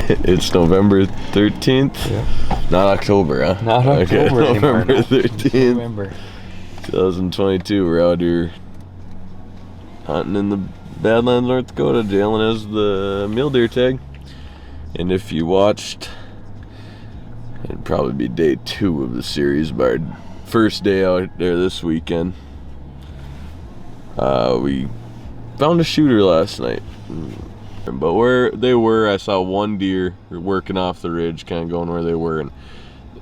It's November 13th? Yeah. Not October, huh? Not October anymore. November 13th. November. 2022. We're out here hunting in the Badlands, North Dakota. Jalen has the mule deer tag. And if you watched, it'd probably be day 2 of the series, but our first day out there this weekend. We found a shooter last night. But where they were, I saw one deer working off the ridge, kind of going where they were, and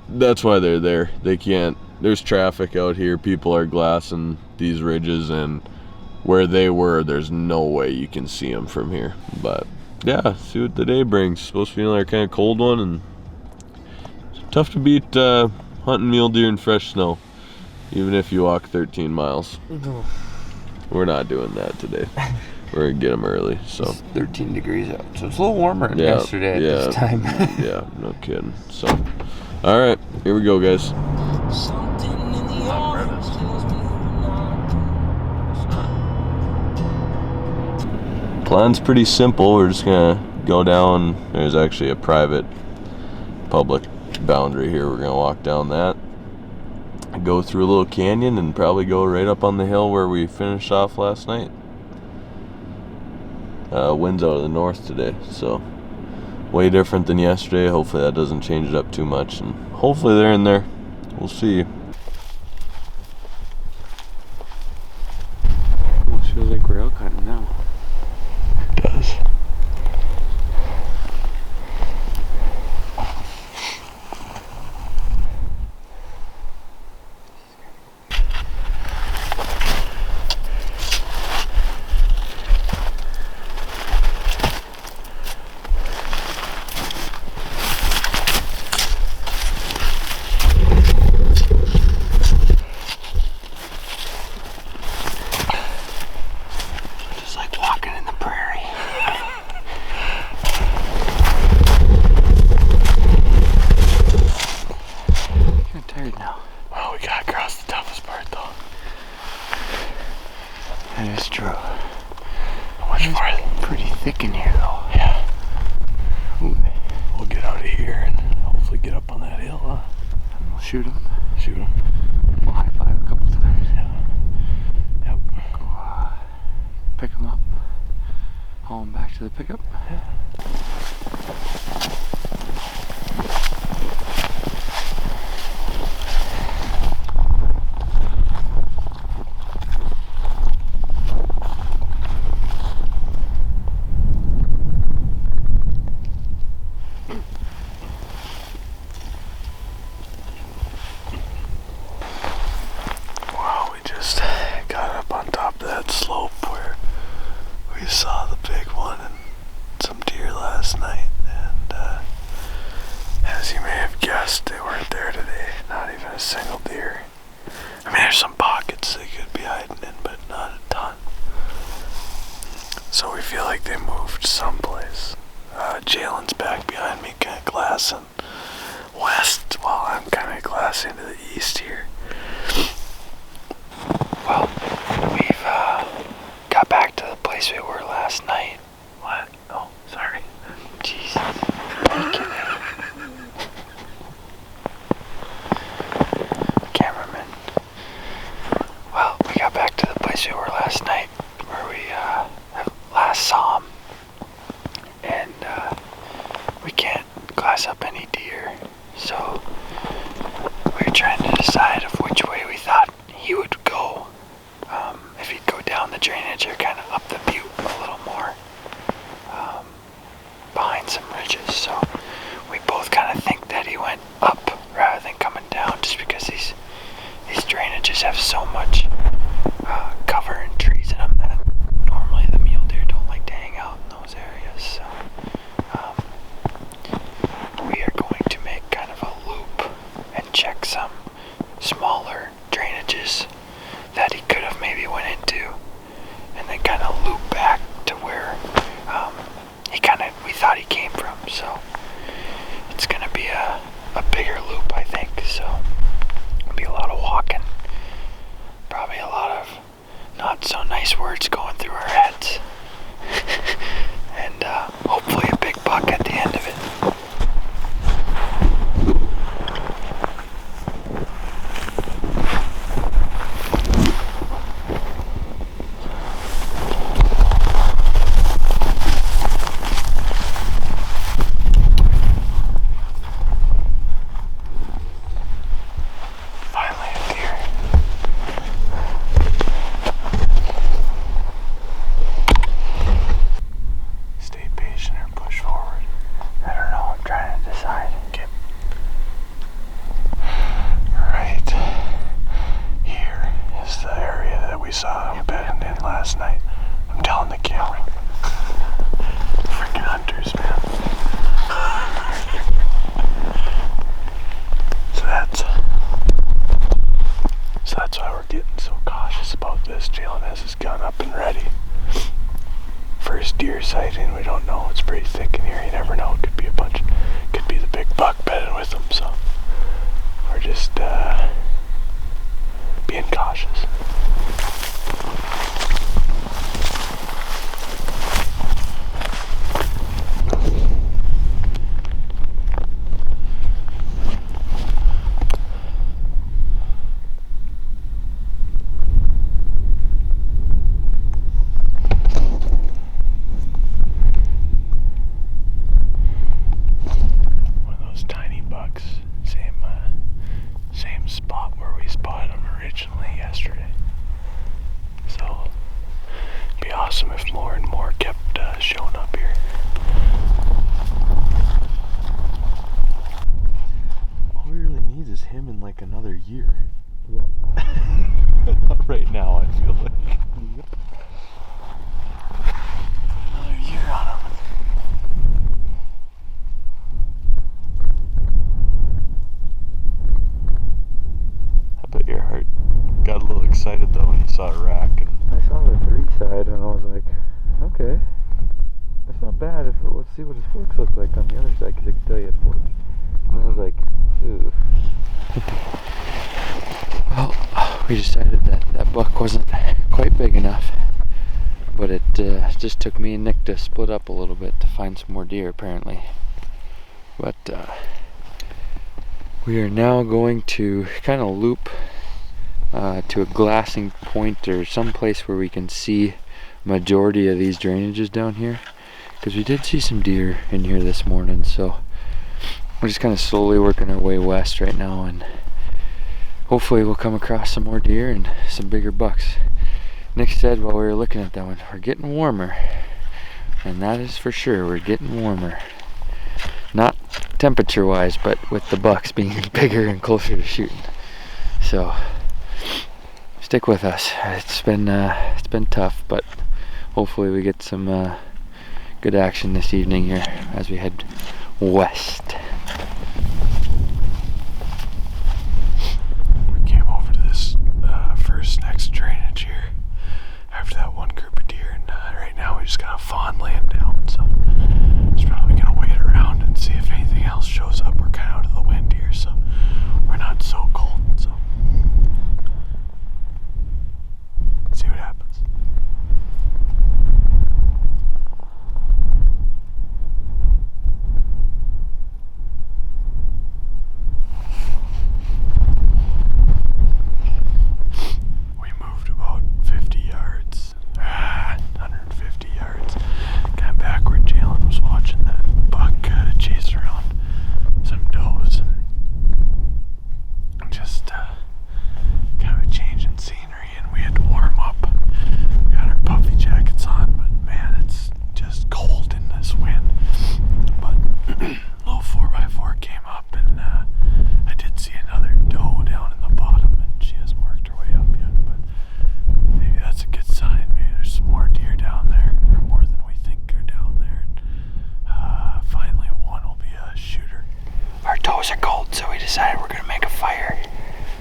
that's why they're there. They can't, there's traffic out here, people are glassing these ridges, and where they were, there's no way you can see them from here. But yeah, see what the day brings. Supposed to be another kind of cold one, and it's tough to beat hunting mule deer in fresh snow, even if you walk 13 miles. We're not doing that today. We're gonna get them early. So it's 13 degrees out, so it's a little warmer than yesterday at this time. Yeah, no kidding. So, all right, here we go, guys. Plan's pretty simple. We're just gonna go down. There's actually a private public boundary here. We're gonna walk down that, go through a little canyon, and probably go right up on the hill where we finished off last night. Wind's out of the north today, so way different than yesterday. Hopefully that doesn't change it up too much, and hopefully they're in there. We'll see. Almost feels like we're elk hunting now. It does. That is true. Much more. Pretty thick in here, though. Yeah. Ooh. We'll get out of here and hopefully get up on that hill, huh? We'll shoot him. Shoot him. We'll high five a couple times. Yeah. Yep. Go pick him up. Haul him back to the pickup. Yeah. Got up on top of that slope where we saw the big one and some deer last night, and as you may have guessed, they weren't there today. Not even a single deer. I mean, there's some pockets they could be hiding in, but not a ton. So we feel like they moved someplace. Jalen's back behind me, kind of glassing west while I'm kind of glassing to the east here. Well, we've got back to the place we were last night. What? Oh, sorry. Jesus. Cameraman. Well, we got back to the place we were last night, where we last saw him. And we can't glass up any deer, so we were trying to decide of which way we thought he would go. If he'd go down the drainage or kind of up the butte a little more, behind some ridges. So we both kind of think that he went up rather than coming down, just because these drainages have so much cover and trees in them that normally the mule deer don't like to hang out in those areas. So we are going to make kind of a loop and check some smaller drainages that he could have maybe went into, and then kind of loop back to where we thought he came from. So it's gonna be a bigger loop, I think. So it'll be a lot of walking, probably a lot of not so nice words going through our heads, and hopefully a big buck at the end of it. don't know. It's pretty thick in here. You never know. It could be a bunch. Could be the big buck bedding with them. So we're just being cautious. Same spot where we spotted them originally yesterday. So it'd be awesome if more and more kept showing up here. All we really need is him in like another year. Yeah. Right now, I feel like. Another year on him. But your heart got a little excited though when you saw a rack. And I saw the 3 side and I was like, okay, that's not bad. Let's see what his forks look like on the other side, because I could tell you had forks. And I was like, ooh. Well, we decided that buck wasn't quite big enough, but it just took me and Nick to split up a little bit to find some more deer apparently. But we are now going to kind of loop to a glassing point or some place where we can see majority of these drainages down here, because we did see some deer in here this morning. So we're just kind of slowly working our way west right now, and hopefully we'll come across some more deer and some bigger bucks. Nick said while we were looking at that one, we're getting warmer, and that is for sure. We're getting warmer. Not temperature wise, but with the bucks being bigger and closer to shooting. So stick with us. It's been tough, but hopefully we get some good action this evening here as we head west. We came over to this next drainage here after that one group of deer, and right now we just got a fawn laying down, so just probably gonna wait around and see if anything else shows up. We're kind of out of the wind here, so we're not so cold, so see what happens. We moved about 50 yards, 150 yards, kind of back where Jalen was watching that buck chase around some does, and just kind of a change in scenery, and we had to warm up. We got our puffy jackets on, but man, it's just cold in this wind. But a little 4x4 came up, and I did see another doe down in the bottom, and she hasn't worked her way up yet, but maybe that's a good sign. Maybe there's some more deer down there, or more than we think are down there. And finally one will be a shooter. Our toes are cold, so we decided we're gonna make a fire.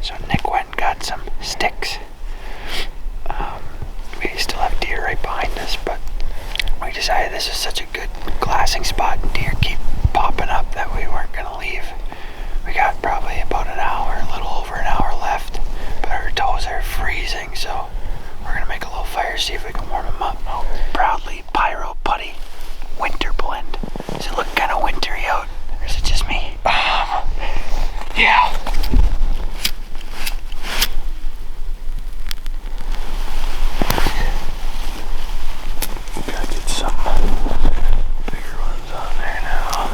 So Nick went and got some sticks. We still have deer right behind us, but we decided this is such a good glassing spot and deer keep popping up that we weren't gonna leave. We got probably about an hour, a little over an hour left, but our toes are freezing, so we're gonna make a little fire, see if we can warm them up. Oh, proudly Pyro Putty Winter Blend. Does it look kind of wintry out, or is it just me? Yeah. Gotta get some bigger ones on there now.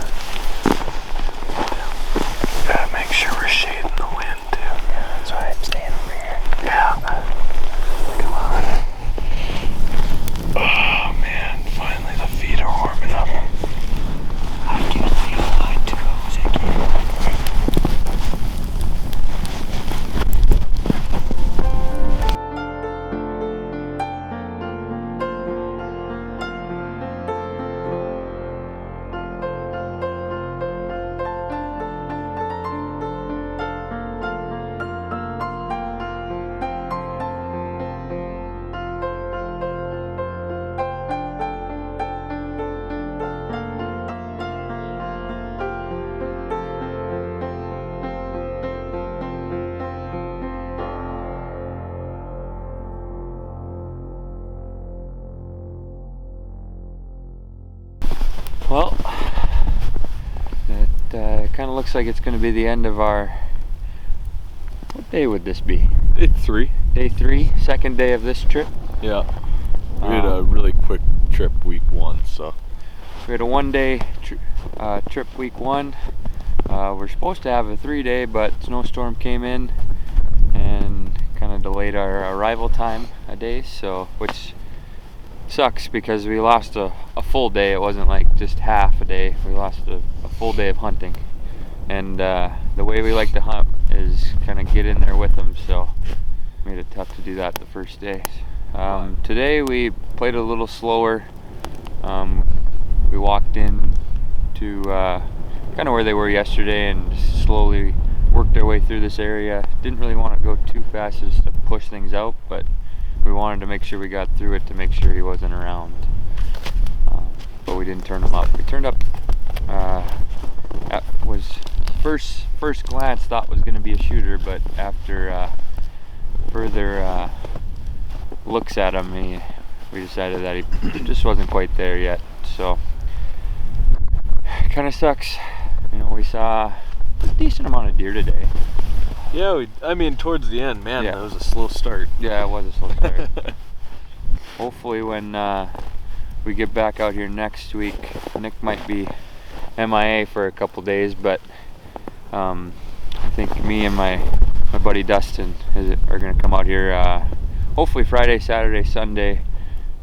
Gotta make sure we're shading the wind too. Yeah, that's why I'm staying over here. Yeah. Come on. Oh man. Well, it kind of looks like it's going to be the end of our. What day would this be? Day 3. Day 3, second day of this trip. Yeah. We had a really quick trip week 1, so. We had a 1-day trip week 1. We're supposed to have a 3-day, but snowstorm came in and kind of delayed our arrival time a day, so which sucks because we lost a full day. It wasn't like just half a day. We lost a full day of hunting, and the way we like to hunt is kind of get in there with them, so made it tough to do that the first day. Today we played a little slower. We walked in to kind of where they were yesterday and just slowly worked our way through this area. Didn't really want to go too fast just to push things out, but we wanted to make sure we got through it to make sure he wasn't around. But we didn't turn him up. We turned up, was first glance thought was going to be a shooter, but after further looks at him, we decided that he just wasn't quite there yet. So kind of sucks. You know, we saw a decent amount of deer today. Yeah, I mean, towards the end, man, Yeah. that was a slow start. Yeah, it was a slow start. Hopefully when we get back out here next week, Nick might be MIA for a couple days, but I think me and my buddy Dustin are going to come out here hopefully Friday, Saturday, Sunday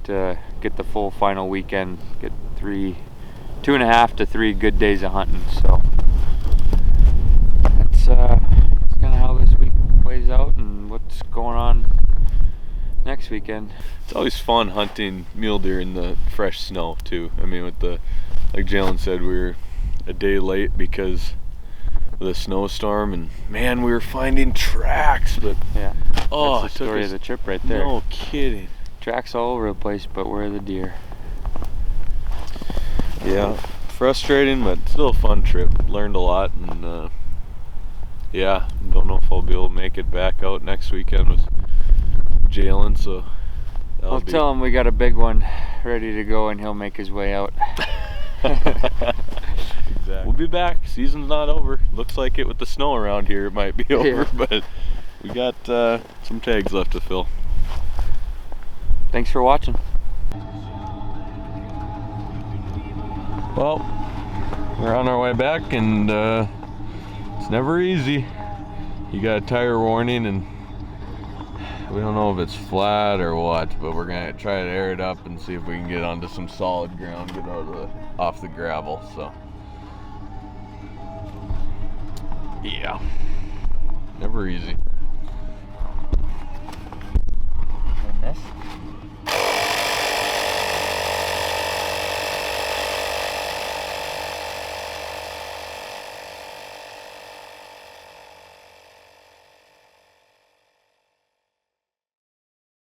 to get the full final weekend, get 2.5 to 3 good days of hunting. So that's kind of how this week plays out and what's going on next weekend. It's always fun hunting mule deer in the fresh snow too. I mean, like Jalen said, we were a day late because of the snowstorm, and man, we were finding tracks, but Yeah, oh, that's the story of the trip right there. No kidding. Tracks all over the place, but where are the deer? Yeah, frustrating, but still a fun trip. Learned a lot, and yeah, don't know if I'll be able to make it back out next weekend with Jalen, so I'll tell him we got a big one ready to go and he'll make his way out. Exactly. We'll be back. Season's not over. Looks like it with the snow around here. It might be over, Yeah. but we got some tags left to fill. Thanks for watching. Well, we're on our way back, and it's never easy. You got a tire warning, and we don't know if it's flat or what, but we're gonna try to air it up and see if we can get onto some solid ground, get off the gravel. So yeah, never easy. And this?